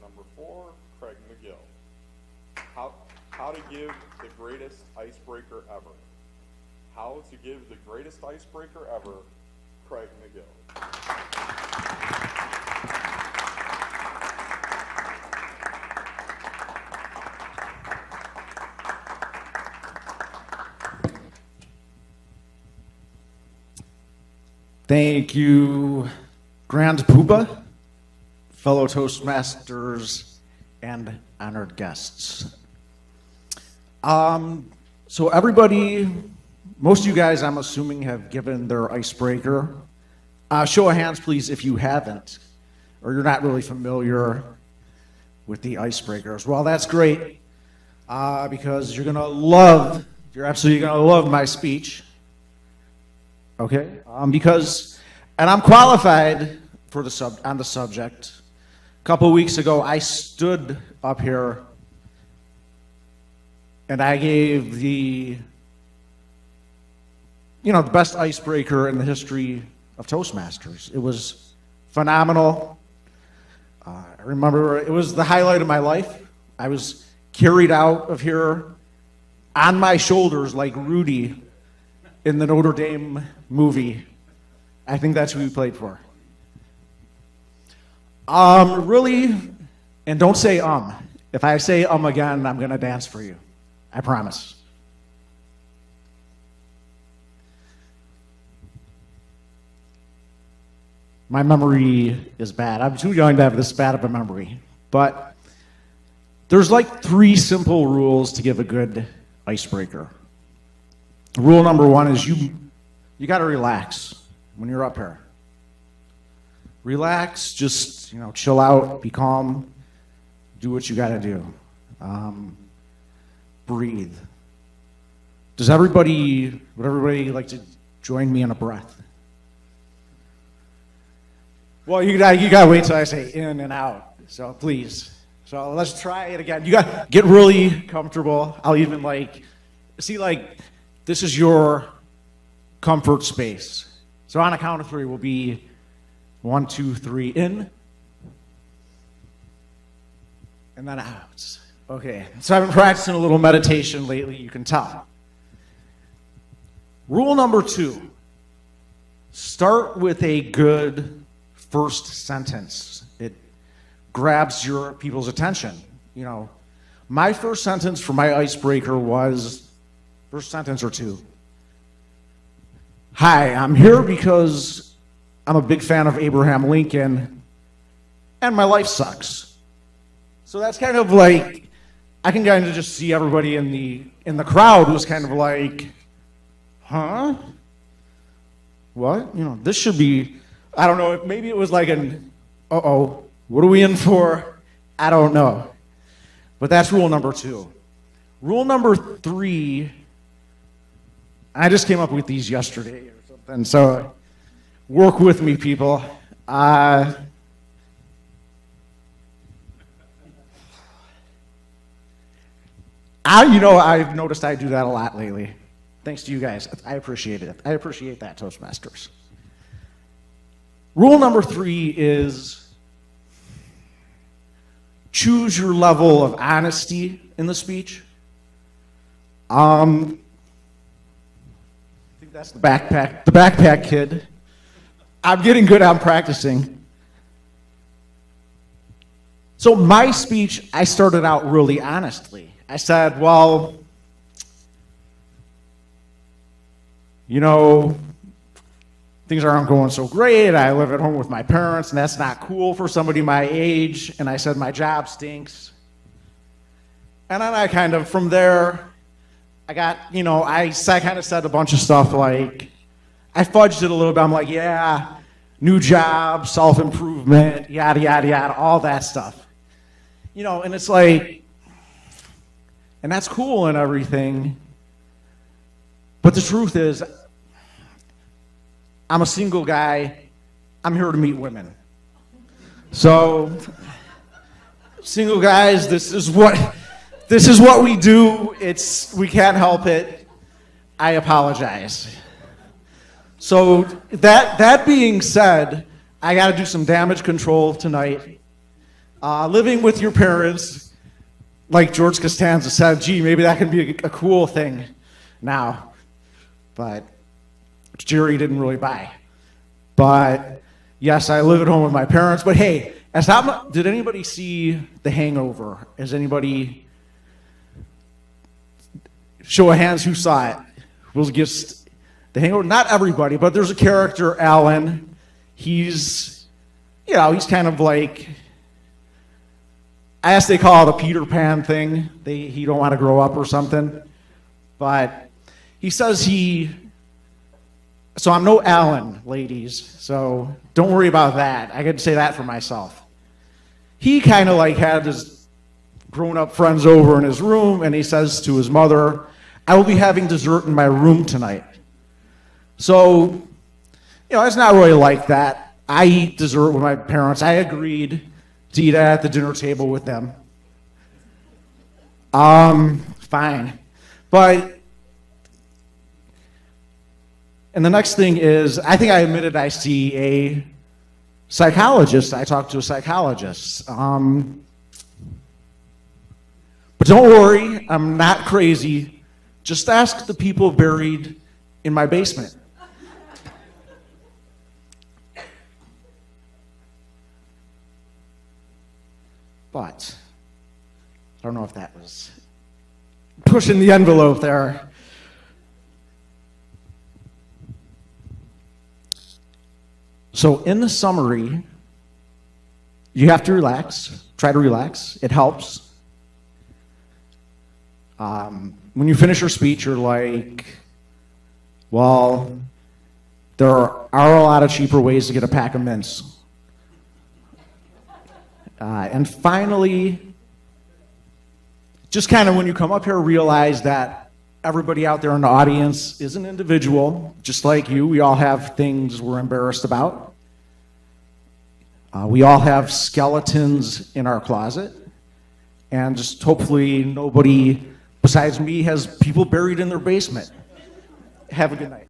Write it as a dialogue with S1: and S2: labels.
S1: Number 4, Craig McGill. How to give the greatest icebreaker ever. How to give the greatest icebreaker ever, Craig McGill.
S2: Thank you, Grand Poobah, fellow Toastmasters, and honored guests. So everybody, most of you guys, I'm assuming, have given their icebreaker. Show of hands, please, if you haven't, or you're not really familiar with the icebreakers. Well, that's great, because you're absolutely gonna love my speech. Okay, because, and I'm qualified for on the subject. A couple of weeks ago, I stood up here and I gave the best icebreaker in the history of Toastmasters. It was phenomenal. I remember it was the highlight of my life. I was carried out of here on my shoulders like Rudy in the Notre Dame movie. I think that's who we played for. Really, and don't say If I say again, I'm gonna dance for you. I promise. My memory is bad. I'm too young to have this bad of a memory. But there's like 3 simple rules to give a good icebreaker. Rule number 1 is you got to relax when you're up here. Relax, just chill out, be calm, do what you got to do. Breathe. Would everybody like to join me in a breath? Well, you got to wait till I say in and out. So please. So let's try it again. You got to get really comfortable. I'll even this is your comfort space. So on a count of 3, we'll be 1, 2, 3, in, and then out. Okay, so I've been practicing a little meditation lately, you can tell. Rule number 2, start with a good first sentence. It grabs your people's attention. My first sentence for my icebreaker was, first sentence or 2. Hi, I'm here because I'm a big fan of Abraham Lincoln, and my life sucks. So that's kind of like, I can kind of just see everybody in the crowd was kind of like, huh? What? This should be, I don't know, maybe it was like an, uh-oh, what are we in for? I don't know. But that's rule number 2. Rule number 3, I just came up with these yesterday or something, so work with me, people. I've noticed I do that a lot lately. Thanks to you guys. I appreciate it. I appreciate that, Toastmasters. Rule number 3 is choose your level of honesty in the speech. I think that's the backpack kid. I'm getting good, I'm practicing. So my speech, I started out really honestly. I said, well, things aren't going so great. I live at home with my parents, and that's not cool for somebody my age. And I said, my job stinks. And then I kind of, from there, I kind of said a bunch of stuff like, I fudged it a little bit. I'm like, yeah, new job, self-improvement, yada, yada, yada, all that stuff. And it's like, and that's cool and everything. But the truth is, I'm a single guy. I'm here to meet women. So, single guys, this is what we do. We can't help it. I apologize. So that being said, I got to do some damage control tonight. living with your parents, like George Costanza said, gee, maybe that can be a cool thing now. But Jerry didn't really buy. But yes, I live at home with my parents. But hey, did anybody see The Hangover? Has anybody, show of hands who saw it? Was just The Hangover? Not everybody, but there's a character, Alan. He's kind of like, I guess they call it a Peter Pan thing. He don't want to grow up or something. But he says so I'm no Alan, ladies, so don't worry about that. I can say that for myself. He kind of like had his grown-up friends over in his room, and he says to his mother, I will be having dessert in my room tonight. So, it's not really like that. I eat dessert with my parents. I agreed to eat at the dinner table with them. Fine. And the next thing is, I think I admitted I see a psychologist. I talked to a psychologist. But don't worry, I'm not crazy. Just ask the people buried in my basement. But I don't know if that was pushing the envelope there. So in the summary, you have to relax. Try to relax. It helps. When you finish your speech, you're like, well, there are a lot of cheaper ways to get a pack of mints. And finally, just kind of when you come up here, realize that everybody out there in the audience is an individual, just like you. We all have things we're embarrassed about. We all have skeletons in our closet. And just hopefully nobody besides me has people buried in their basement. Have a good night.